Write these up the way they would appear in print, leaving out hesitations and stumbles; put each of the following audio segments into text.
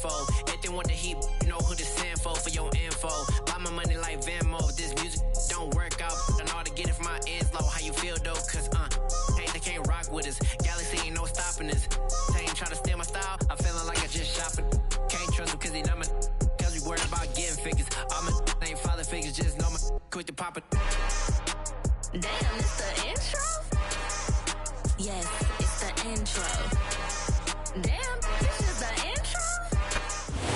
for. If they want the heat, you know who to send for your info. Buy my money like Venmo. If this music don't work out, I know how to get it from my ends low. How you feel though? Cause hey, they can't rock with us. Galaxy ain't no stopping us. They ain't try to steal my style. I'm feeling like I just shop it. Can't trust them cause they not my cause we worried about getting figures. All my ain't father figures, just know my quick to pop it. Damn, it's the intro? Yes, it's the intro. Damn, this is the intro?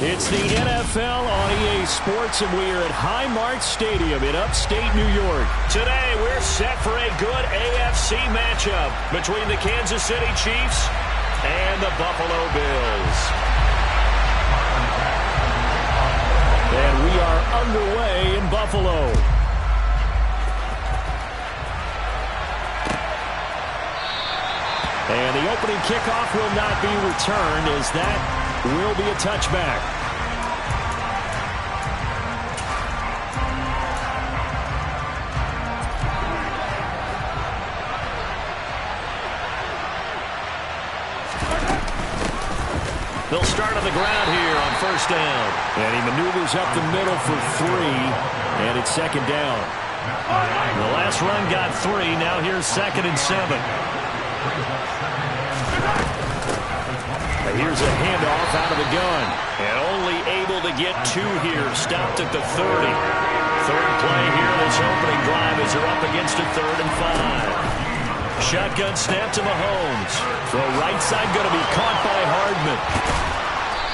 It's the NFL on EA Sports, and we are at Highmark Stadium in upstate New York. Today, we're set for a good AFC matchup between the Kansas City Chiefs and the Buffalo Bills. And we are underway in Buffalo. And the opening kickoff will not be returned, as that will be a touchback. They'll start on the ground here on first down. And he maneuvers up the middle for 3, and it's second down. The last run got 3. Now here's 2nd and 7. Here's a handoff out of the gun. And only able to get 2 here. Stopped at the 30. Third play here this opening drive as they're up against a 3rd and 5. Shotgun snap to Mahomes. Throw right side going to be caught by Hardman.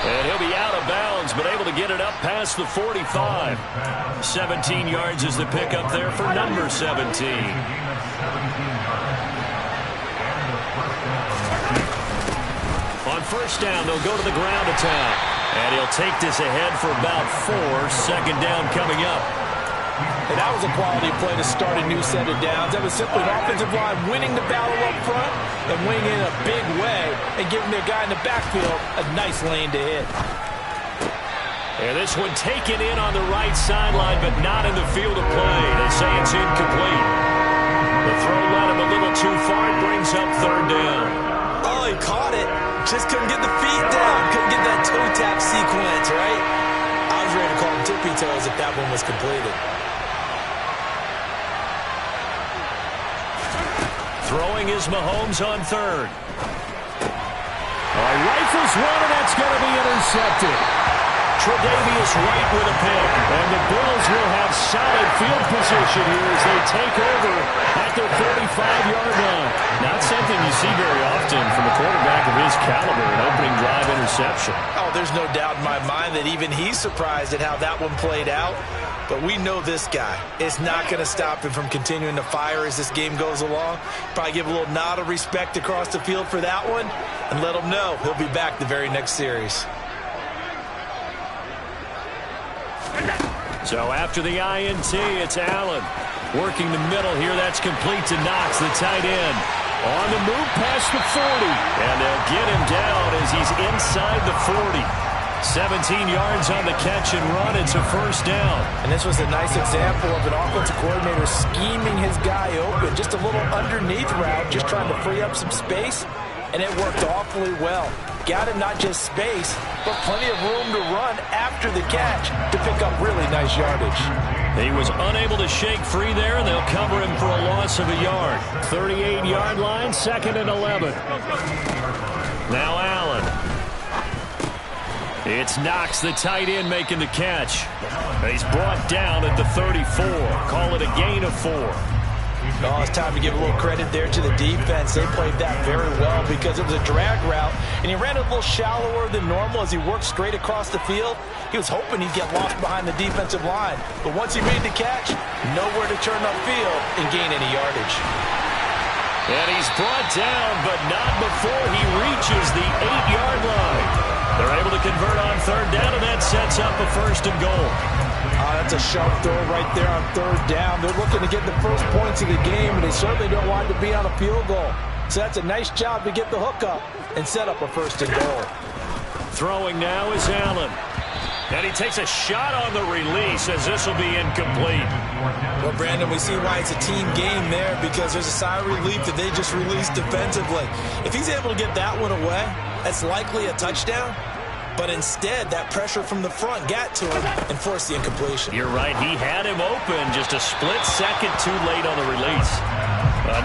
And he'll be out of bounds, but able to get it up past the 45. 17 yards is the pickup there for number 17. On first down, they'll go to the ground attack. And he'll take this ahead for about 4. Second down coming up. And that was a quality play to start a new set of downs. That was simply an offensive line winning the battle up front and winning in a big way and giving their guy in the backfield a nice lane to hit. And this one taken in on the right sideline, but not in the field of play. They say it's incomplete. The throw led him a little too far. It brings up 3rd down. Oh, he caught it. Just couldn't get the feet down. Couldn't get that toe tap sequence, right? I was ready to call him tippy toes if that one was completed. Throwing is Mahomes on 3rd. Rifles one, and that's going to be intercepted. Tre'Davious White with a pick. And the Bills will have solid field position here as they take over at their 35-yard line. Not something you see very often from a quarterback of his caliber, an opening drive interception. Oh, there's no doubt in my mind that even he's surprised at how that one played out. But we know this guy is not going to stop him from continuing to fire as this game goes along. Probably give a little nod of respect across the field for that one and let him know he'll be back the very next series. So after the INT, it's Allen. Working the middle here, that's complete to Knox, the tight end. On the move past the 40. And they'll get him down as he's inside the 40. 17 yards on the catch and run. It's a first down. And this was a nice example of an offensive coordinator scheming his guy open. Just a little underneath route, just trying to free up some space. And it worked awfully well. Got him not just space, but plenty of room to run after the catch to pick up really nice yardage. He was unable to shake free there, and they'll cover him for a loss of a yard. 38-yard line, 2nd and 11. Now Allen. It's Knox, the tight end, making the catch. He's brought down at the 34. Call it a gain of 4. Oh, it's time to give a little credit there to the defense. They played that very well because it was a drag route, and he ran it a little shallower than normal as he worked straight across the field. He was hoping he'd get lost behind the defensive line, but once he made the catch, nowhere to turn upfield and gain any yardage. And he's brought down, but not before he reaches the 8-yard line. They're able to convert on 3rd down, and that sets up a 1st and goal. That's a sharp throw right there on 3rd down. They're looking to get the first points of the game, and they certainly don't want to be on a field goal. So that's a nice job to get the hook up and set up a 1st and goal. Throwing now is Allen. And he takes a shot on the release as this will be incomplete. Well, Brandon, we see why it's a team game there because there's a sigh of relief that they just released defensively. If he's able to get that one away, that's likely a touchdown. But instead, that pressure from the front got to him and forced the incompletion. You're right. He had him open, just a split second too late on the release.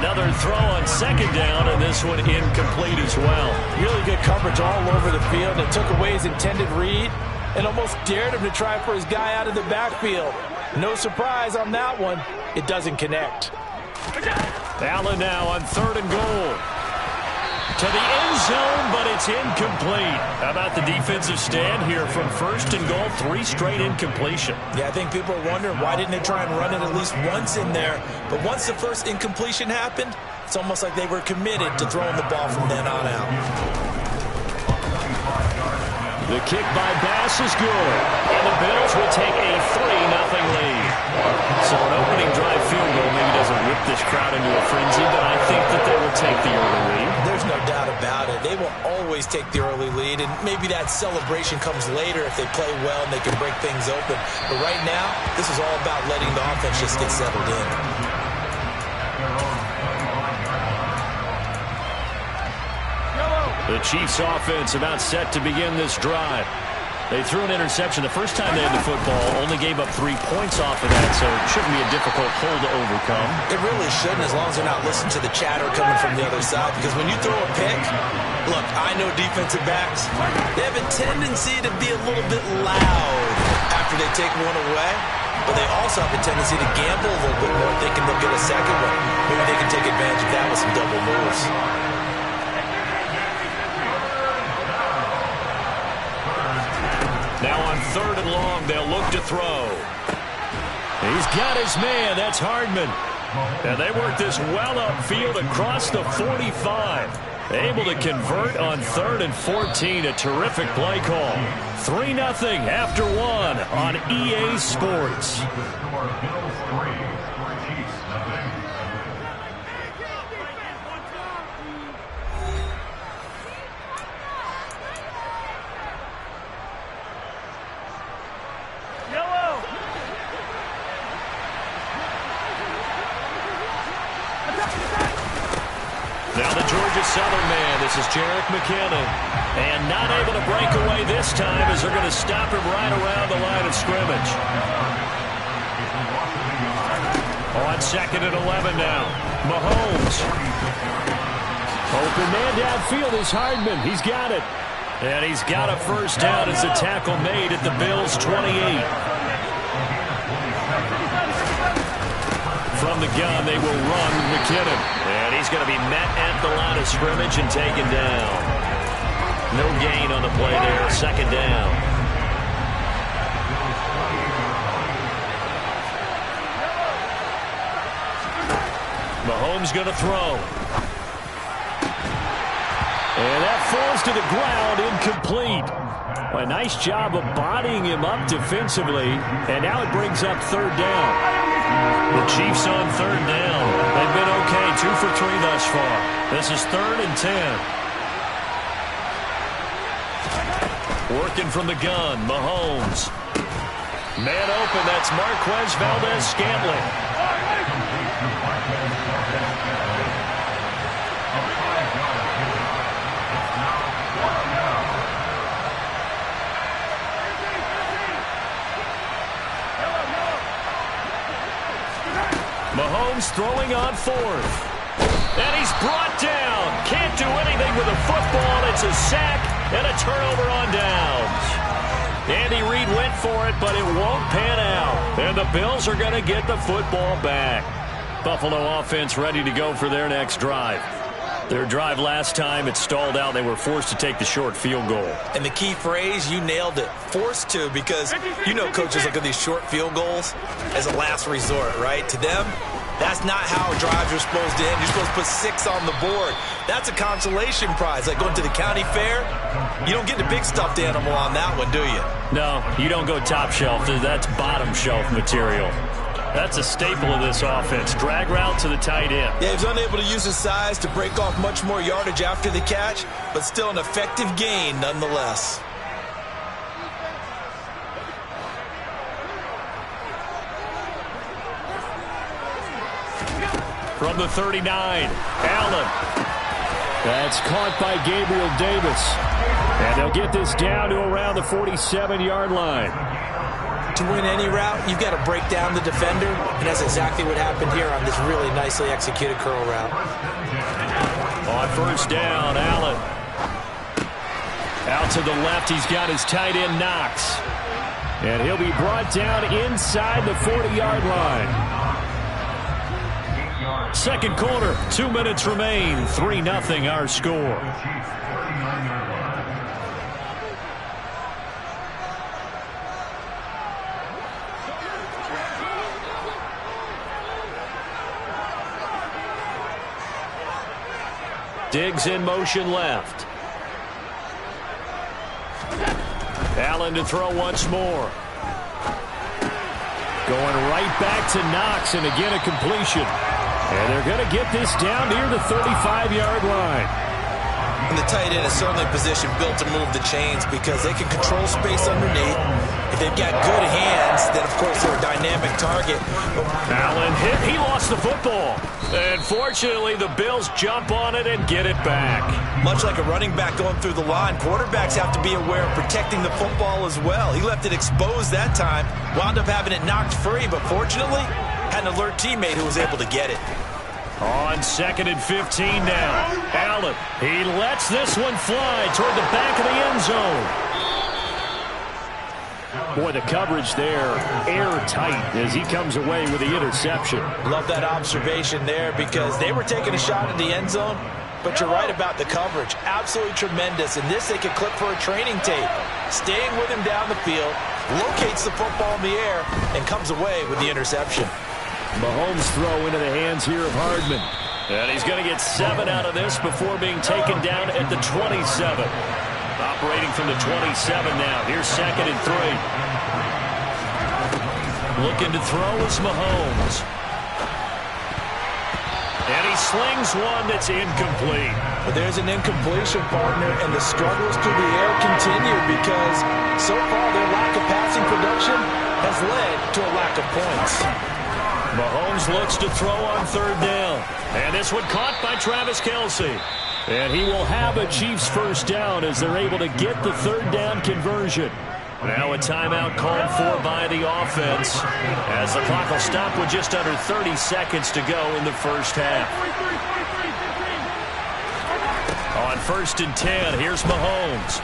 Another throw on second down, and this one incomplete as well. Really good coverage all over the field. It took away his intended read and almost dared him to try for his guy out of the backfield. No surprise on that one. It doesn't connect. Allen now on 3rd and goal. To the end zone, but it's incomplete. How about the defensive stand here from 1st and goal? 3 straight incompletion. Yeah, I think people are wondering why didn't they try and run it at least once in there. But once the first incompletion happened, it's almost like they were committed to throwing the ball from then on out. The kick by Bass is good. And the Bills will take a 3-0 lead. So an opening drive field goal maybe doesn't whip this crowd into a frenzy, but I think that they will take the early lead. There's no doubt about it. They will always take the early lead, and maybe that celebration comes later if they play well and they can break things open. But right now, this is all about letting the offense just get settled in. The Chiefs offense about set to begin this drive. They threw an interception the first time they had the football, only gave up 3 points off of that, so it shouldn't be a difficult hole to overcome. It really shouldn't, as long as they're not listening to the chatter coming from the other side, because when you throw a pick, look, I know defensive backs, they have a tendency to be a little bit loud after they take one away, but they also have a tendency to gamble a little bit more, thinking they'll get a second one. Maybe they can take advantage of that with some double moves. Now on 3rd and long, they'll look to throw. He's got his man. That's Hardman. And they work this well upfield across the 45. Able to convert on 3rd and 14. A terrific play call. 3-0 after 1 on EA Sports. Now the Georgia Southern man. This is Jerick McKinnon. And not able to break away this time as they're going to stop him right around the line of scrimmage. On 2nd and 11 now. Mahomes. Open man downfield is Hardman. He's got it. And he's got a first down as the tackle made at the Bills' 28. From the gun, they will run McKinnon. And he's going to be met at the line of scrimmage and taken down. No gain on the play there. 2nd down. Mahomes going to throw. And that falls to the ground, incomplete. A nice job of bodying him up defensively. And now it brings up 3rd down. The Chiefs on 3rd down. They've been okay, 2 for 3 thus far. This is 3rd and 10. Working from the gun, Mahomes. Man open, that's Marquez Valdez-Scantling. Mahomes throwing on 4th. And he's brought down. Can't do anything with the football. It's a sack and a turnover on downs. Andy Reid went for it, but it won't pan out. And the Bills are going to get the football back. Buffalo offense ready to go for their next drive. Their drive last time, it stalled out. They were forced to take the short field goal. And the key phrase, you nailed it, forced to, because you know coaches look at these short field goals as a last resort, right? To them, that's not how drives are supposed to end. You're supposed to put 6 on the board. That's a consolation prize. Like going to the county fair, you don't get the big stuffed animal on that one, do you? No, you don't go top shelf. That's bottom shelf material. That's a staple of this offense. Drag route to the tight end. Yeah, he was unable to use his size to break off much more yardage after the catch, but still an effective gain nonetheless. From the 39, Allen. That's caught by Gabriel Davis. And they'll get this down to around the 47-yard line. To win any route, you've got to break down the defender, and that's exactly what happened here on this really nicely executed curl route. On first down, Allen. Out to the left, he's got his tight end, Knox. And he'll be brought down inside the 40-yard line. Second quarter, 2 minutes remain. 3-0 our score. Diggs in motion left. Allen to throw once more. Going right back to Knox, and again a completion. And they're going to get this down near the 35-yard line. And the tight end is certainly a position built to move the chains because they can control space underneath. If they've got good hands, then, of course, they're a dynamic target. Allen hit. He lost the football. And fortunately, the Bills jump on it and get it back. Much like a running back going through the line, quarterbacks have to be aware of protecting the football as well. He left it exposed that time, wound up having it knocked free, but fortunately, had an alert teammate who was able to get it. On 2nd and 15 now. Allen, he lets this one fly toward the back of the end zone. Boy, the coverage there, airtight as he comes away with the interception. Love that observation there because they were taking a shot at the end zone, but you're right about the coverage. Absolutely tremendous. And this they could clip for a training tape. Staying with him down the field, locates the football in the air, and comes away with the interception. Mahomes throw into the hands here of Hardman. And he's going to get 7 out of this before being taken down at the 27. Operating from the 27 now. Here's 2nd and 3. Looking to throw is Mahomes. And he slings one that's incomplete. But there's an incompletion, partner, and the struggles through the air continue because so far their lack of passing production has led to a lack of points. Mahomes looks to throw on 3rd down. And this one caught by Travis Kelce. And he will have a Chiefs first down as they're able to get the 3rd down conversion. Now a timeout called for by the offense as the clock will stop with just under 30 seconds to go in the first half. On 1st and 10, here's Mahomes.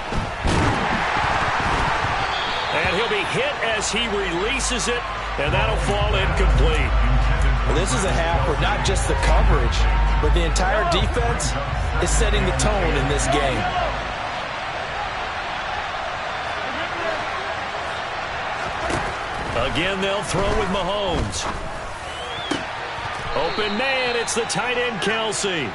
And he'll be hit as he releases it, and that'll fall incomplete. Well, this is a half where not just the coverage, but the entire defense is setting the tone in this game. Again, they'll throw with Mahomes. Open man, it's the tight end, Kelce.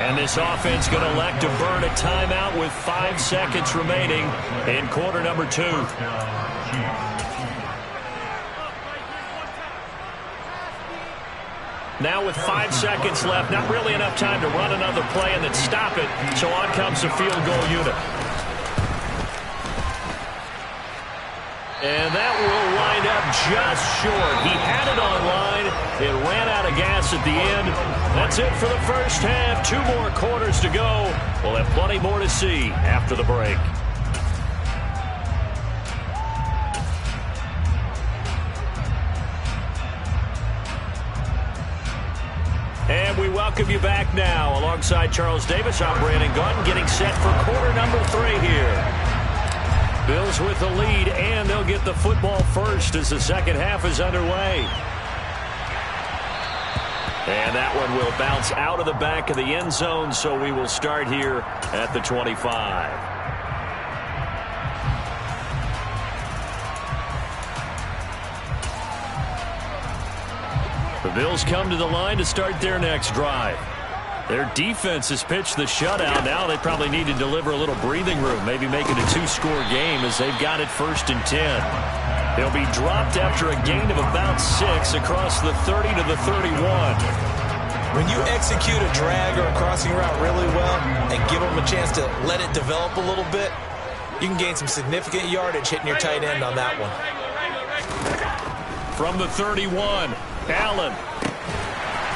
And this offense going to elect to burn a timeout with 5 seconds remaining in quarter number 2. Now with 5 seconds left, not really enough time to run another play and then stop it. So on comes the field goal unit. And that will wind up just short. He had it on line. It ran out of gas at the end. That's it for the first half. 2 more quarters to go. We'll have plenty more to see after the break. And we welcome you back now. Alongside Charles Davis, I'm Brandon Gunn, getting set for quarter number 3 here. Bills with the lead, and they'll get the football first as the second half is underway. And that one will bounce out of the back of the end zone, so we will start here at the 25. The Bills come to the line to start their next drive. Their defense has pitched the shutout. Now they probably need to deliver a little breathing room, maybe make it a 2-score game as they've got it 1st and 10. They'll be dropped after a gain of about 6 across the 30 to the 31. When you execute a drag or a crossing route really well and give them a chance to let it develop a little bit, you can gain some significant yardage hitting your tight end on that one. From the 31, Allen.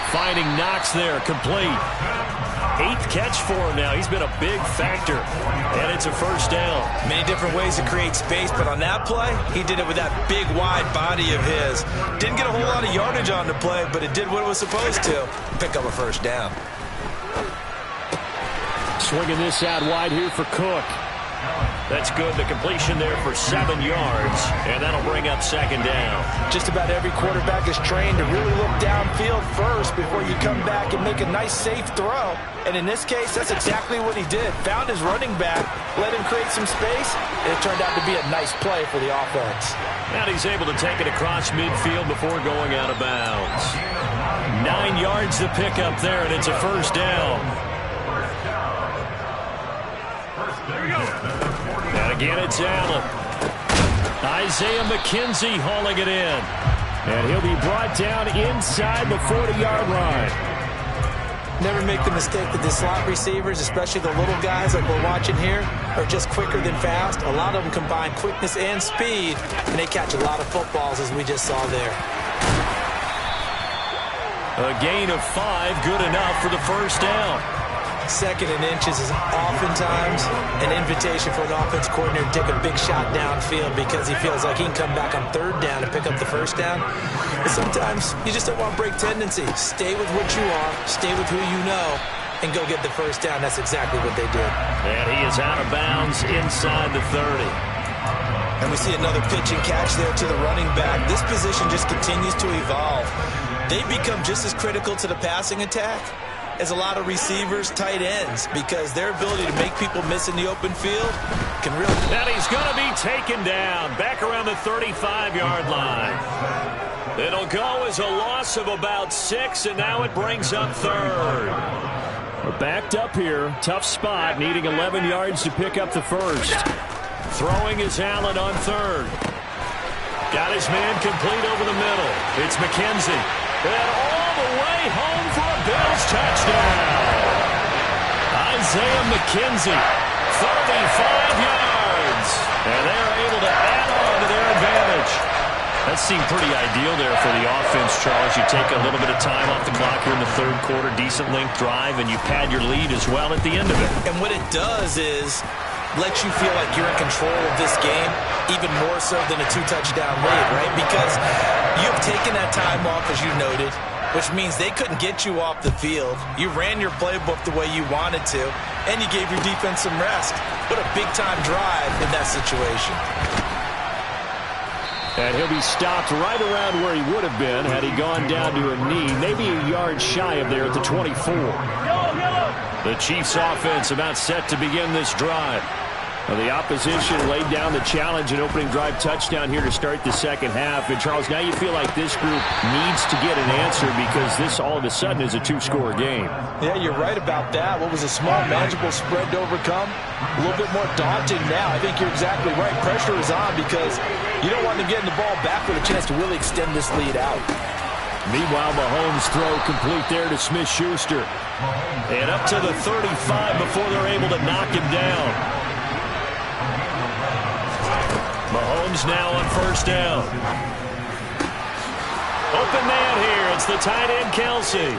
Finding Knox there, complete. 8th catch for him now. He's been a big factor. And it's a first down. Many different ways to create space, but on that play, he did it with that big, wide body of his. Didn't get a whole lot of yardage on the play, but it did what it was supposed to. Pick up a first down. Swinging this out wide here for Cook. That's good. The completion there for 7 yards, and that'll bring up second down. Just about every quarterback is trained to really look downfield first before you come back and make a nice, safe throw. And in this case, that's exactly what he did. Found his running back, let him create some space, and it turned out to be a nice play for the offense. And he's able to take it across midfield before going out of bounds. 9 yards to pick up there, and it's a first down. And again, it's Allen. Isaiah McKenzie hauling it in. And he'll be brought down inside the 40-yard line. Never make the mistake that the slot receivers, especially the little guys like we're watching here, are just quicker than fast. A lot of them combine quickness and speed, and they catch a lot of footballs, as we just saw there. A gain of 5, good enough for the first down. 2nd and inches is oftentimes an invitation for an offense coordinator to take a big shot downfield because he feels like he can come back on 3rd down and pick up the first down. But sometimes you just don't want break tendency. Stay with what you are, stay with who you know, and go get the first down. That's exactly what they did. And he is out of bounds inside the 30. And we see another pitch and catch there to the running back. This position just continues to evolve. They become just as critical to the passing attack as a lot of receivers, tight ends, because their ability to make people miss in the open field can really... And he's going to be taken down back around the 35-yard line. It'll go as a loss of about 6, and now it brings up 3rd. We're backed up here. Tough spot, needing 11 yards to pick up the first. Throwing is Allen on 3rd. Got his man complete over the middle. It's McKenzie. And all the way home for a Bills touchdown. Isaiah McKenzie, 35 yards. And they're able to add on to their advantage. That seemed pretty ideal there for the offense, Charles. You take a little bit of time off the clock here in the 3rd quarter, decent length drive, and you pad your lead as well at the end of it. And what it does is let you feel like you're in control of this game, even more so than a 2-touchdown lead, right? Because you've taken that time off, as you noted, which means they couldn't get you off the field. You ran your playbook the way you wanted to, and you gave your defense some rest. What a big-time drive in that situation. And he'll be stopped right around where he would have been had he gone down to a knee, maybe a yard shy of there at the 24. The Chiefs offense about set to begin this drive. Well, the opposition laid down the challenge and opening drive touchdown here to start the second half. And, Charles, now you feel like this group needs to get an answer because this all of a sudden is a 2-score game. Yeah, you're right about that. What was a small, manageable spread to overcome? A little bit more daunting now. I think you're exactly right. Pressure is on because you don't want them getting the ball back with a chance to really extend this lead out. Meanwhile, Mahomes' throw complete there to Smith-Schuster. And up to the 35 before they're able to knock him down. Mahomes now on first down. Open man here. It's the tight end, Kelsey.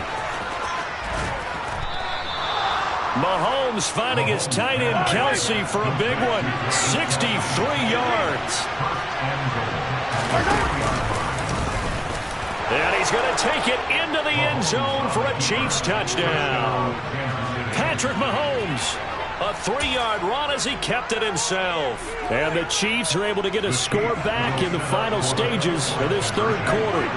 Mahomes finding his tight end, Kelsey, for a big one. 63 yards. And he's going to take it into the end zone for a Chiefs touchdown. Patrick Mahomes. A 3-yard run as he kept it himself. And the Chiefs are able to get a score back in the final stages of this 3rd quarter.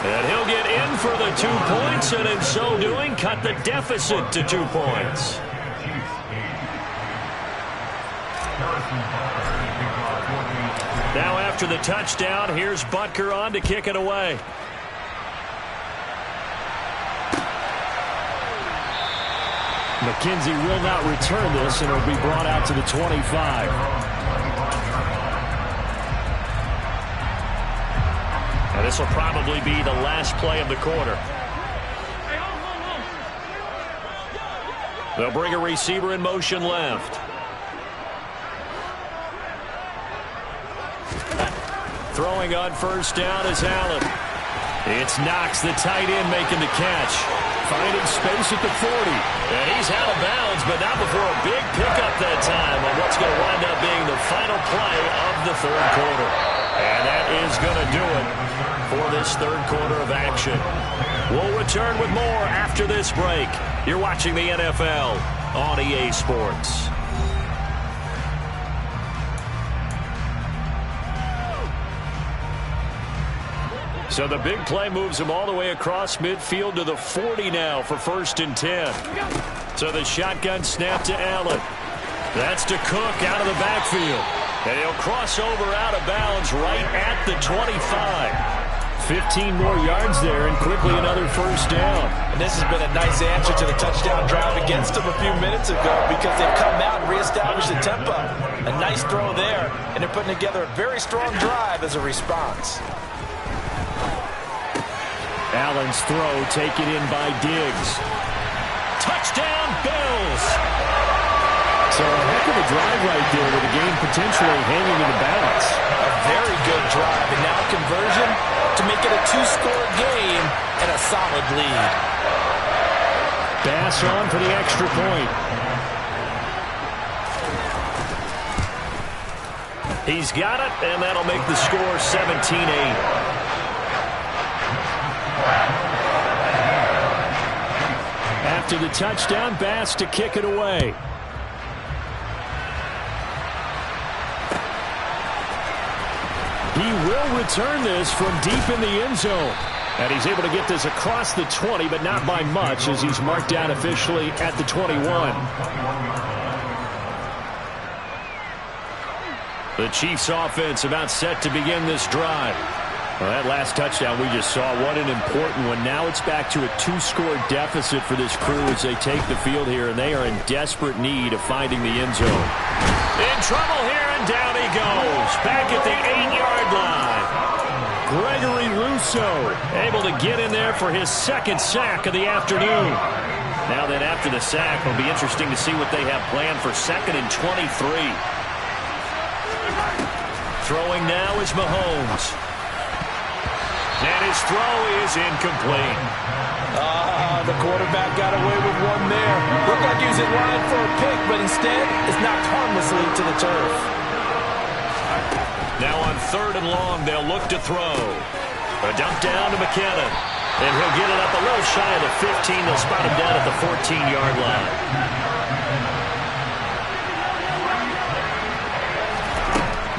And he'll get in for the 2 points, and in so doing, cut the deficit to 2 points. Now after the touchdown, here's Butker on to kick it away. McKenzie will not return this, and it'll be brought out to the 25. And this will probably be the last play of the quarter. They'll bring a receiver in motion left. Throwing on first down is Allen. It's Knox, the tight end, making the catch. Finding space at the 40. And he's out of bounds, but not before a big pickup that time on what's going to wind up being the final play of the third quarter. And that is going to do it for this third quarter of action. We'll return with more after this break. You're watching the NFL on EA Sports. So the big play moves him all the way across midfield to the 40 now for 1st and 10. So the shotgun snap to Allen. That's to Cook out of the backfield. And he'll cross over out of bounds right at the 25. 15 more yards there and quickly another 1st down. And this has been a nice answer to the touchdown drive against them a few minutes ago because they've come out and reestablished the tempo. A nice throw there, and they're putting together a very strong drive as a response. Allen's throw taken in by Diggs. Touchdown, Bills! So a heck of a drive right there with the game potentially hanging in the balance. A very good drive, and now conversion to make it a 2-score game and a solid lead. Bass on for the extra point. He's got it, and that'll make the score 17-8. After the touchdown, Bass to kick it away. He will return this from deep in the end zone. And he's able to get this across the 20, but not by much as he's marked down officially at the 21. The Chiefs offense about set to begin this drive. Well, that last touchdown we just saw, what an important one. Now it's back to a 2-score deficit for this crew as they take the field here, and they are in desperate need of finding the end zone. In trouble here, and down he goes. Back at the 8-yard line. Gregory Rousseau able to get in there for his 2nd sack of the afternoon. Now then, after the sack, it'll be interesting to see what they have planned for 2nd and 23. Throwing now is Mahomes. And his throw is incomplete. The quarterback got away with one there. Looked like he was in line for a pick, but instead is knocked harmlessly to the turf. Now on 3rd and long, they'll look to throw. A dump down to McKinnon. And he'll get it up a little shy of the 15. They'll spot him down at the 14-yard line.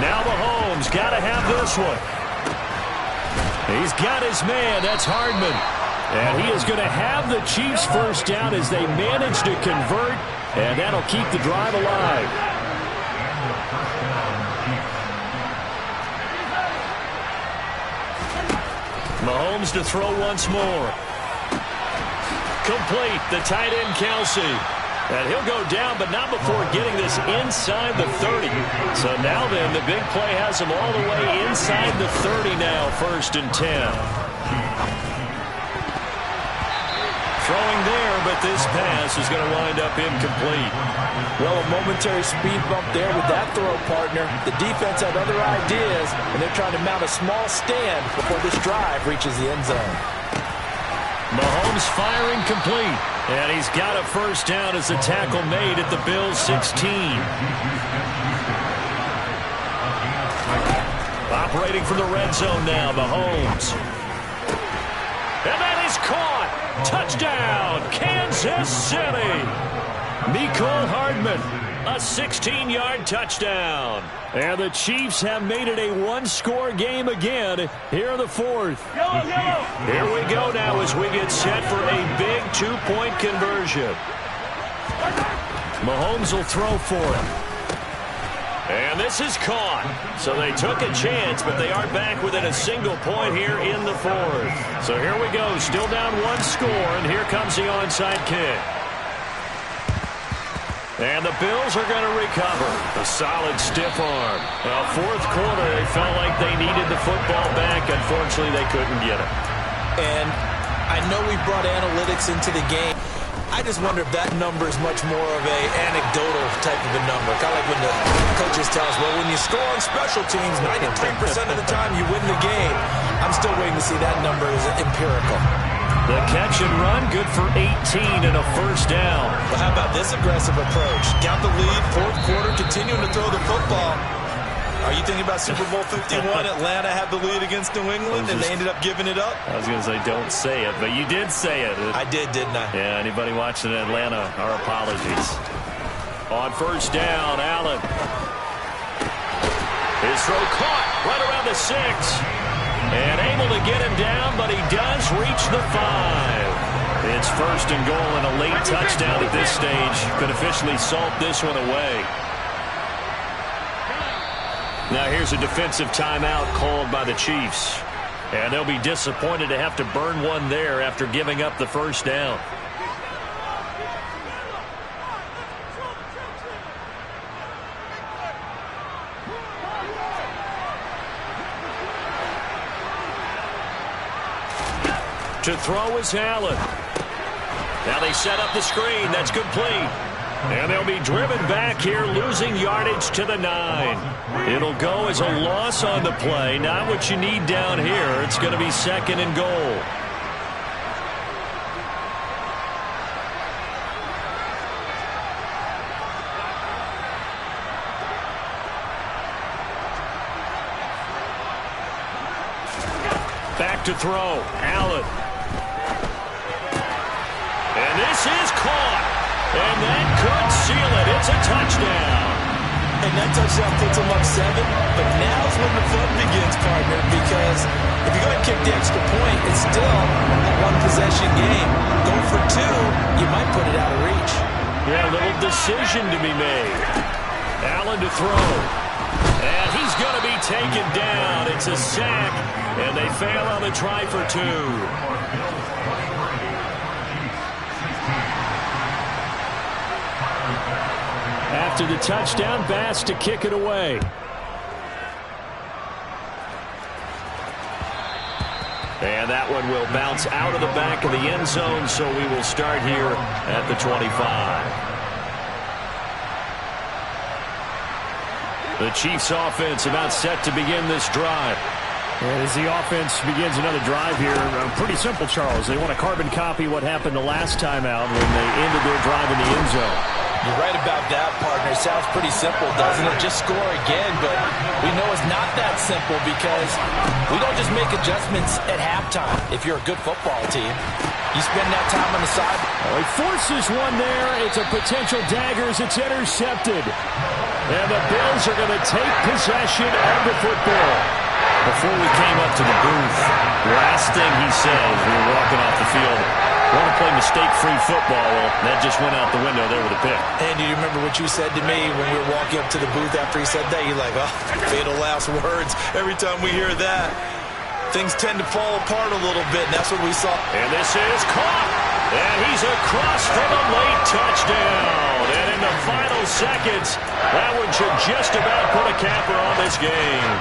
Now Mahomes got to have this one. He's got his man. That's Hardman. And he is going to have the Chiefs 1st down as they manage to convert. And that'll keep the drive alive. Mahomes to throw once more. Complete. The tight end, Kelsey. And he'll go down, but not before getting this inside the 30. So now then, the big play has him all the way inside the 30 now, 1st and 10. Throwing there, but this pass is going to wind up incomplete. Well, a momentary speed bump there with that throw, partner. The defense had other ideas, and they're trying to mount a small stand before this drive reaches the end zone. Mahomes firing complete. And he's got a 1st down as the tackle made at the Bills' 16. Operating from the red zone now, Mahomes. And that is caught. Touchdown, Kansas City. Mecole Hardman, a 16-yard touchdown. And the Chiefs have made it a 1-score game again here in the 4th. Here we go now as we get set for a big 2-point conversion. Mahomes will throw for it. And this is caught. So they took a chance, but they are back within a single point here in the 4th. So here we go, still down 1 score, and here comes the onside kick. And the Bills are going to recover. A solid stiff arm. Well, 4th quarter, they felt like they needed the football back. Unfortunately, they couldn't get it. And I know we brought analytics into the game, I just wonder if that number is much more of a anecdotal type of a number. Kind of like when the coaches tell us, well, when you score on special teams, 93% of the time you win the game. I'm still waiting to see that number as empirical. The catch and run, good for 18 and a first down. Well, how about this aggressive approach? Count the lead, fourth quarter, continuing to throw the football. Are you thinking about Super Bowl 51? Atlanta had the lead against New England, and they ended up giving it up? I was going to say don't say it, but you did say it. I did, didn't I? Yeah, anybody watching Atlanta, our apologies. On first down, Allen. His throw caught right around the 6. And able to get him down, but he does reach the 5. It's first and goal and a late touchdown at this stage. Could officially salt this one away. Now here's a defensive timeout called by the Chiefs. And they'll be disappointed to have to burn one there after giving up the first down. To throw is Allen. Now they set up the screen. That's complete. And they'll be driven back here, losing yardage to the 9. It'll go as a loss on the play. Not what you need down here. It's going to be second and goal. Back to throw. Allen. And this is caught. And that could seal it. It's a touchdown. And that touchdown puts them up 7. But now's when the fun begins, partner, because if you go ahead and kick the extra point, it's still a one-possession game. Go for 2, you might put it out of reach. Yeah, a little decision to be made. Allen to throw. And he's going to be taken down. It's a sack, and they fail on the try for 2. After the touchdown, Bass to kick it away. And that one will bounce out of the back of the end zone, so we will start here at the 25. The Chiefs offense about set to begin this drive. As the offense begins another drive here, pretty simple, Charles. They want to carbon copy what happened the last time out when they ended their drive in the end zone. You're right about that, partner. Sounds pretty simple, doesn't it? Just score again, but we know it's not that simple because we don't just make adjustments at halftime. If you're a good football team, you spend that time on the side. Oh, he forces one there. It's a potential dagger as it's intercepted. And the Bills are going to take possession of the football. Before we came up to the booth, the last thing he said as we were walking off the field, want to play mistake-free football. Well, that just went out the window there with a pick. And do you remember what you said to me when we were walking up to the booth after he said that? You're like, oh, fatal last words. Every time we hear that, things tend to fall apart a little bit, and that's what we saw. And this is caught. And he's across for the late touchdown. And in the final seconds, that one should just about put a capper on this game.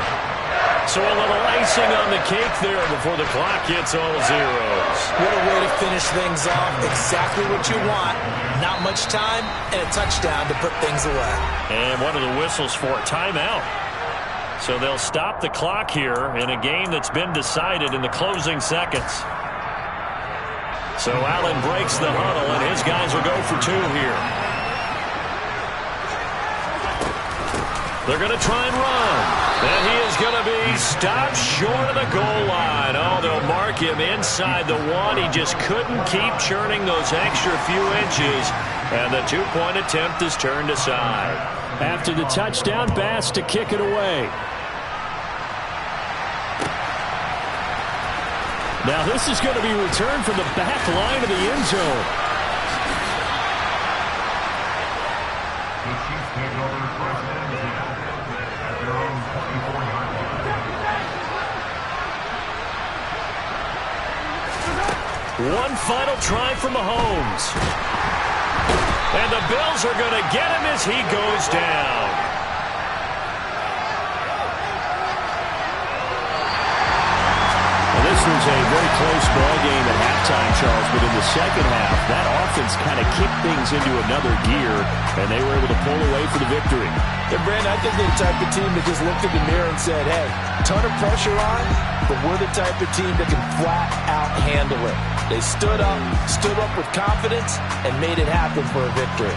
So a little icing on the cake there before the clock hits all zeros. What a way to finish things off. Exactly what you want. Not much time and a touchdown to put things away. And one of the whistles for a timeout. So they'll stop the clock here in a game that's been decided in the closing seconds. So Allen breaks the huddle, and his guys will go for 2 here. They're going to try and run. And he is going to be stopped short of the goal line. Oh, they'll mark him inside the 1. He just couldn't keep churning those extra few inches. And the 2-point attempt is turned aside. After the touchdown, Bass to kick it away. Now this is going to be returned from the back line of the end zone. One final try from Mahomes. And the Bills are going to get him as he goes down. Well, this This was a very close ball game at halftime, Charles, but in the second half, that offense kind of kicked things into another gear, and they were able to pull away for the victory. And, Brandon, I think they're the type of team that just looked in the mirror and said, hey, ton of pressure on, but we're the type of team that can flat out handle it. They stood up with confidence, and made it happen for a victory.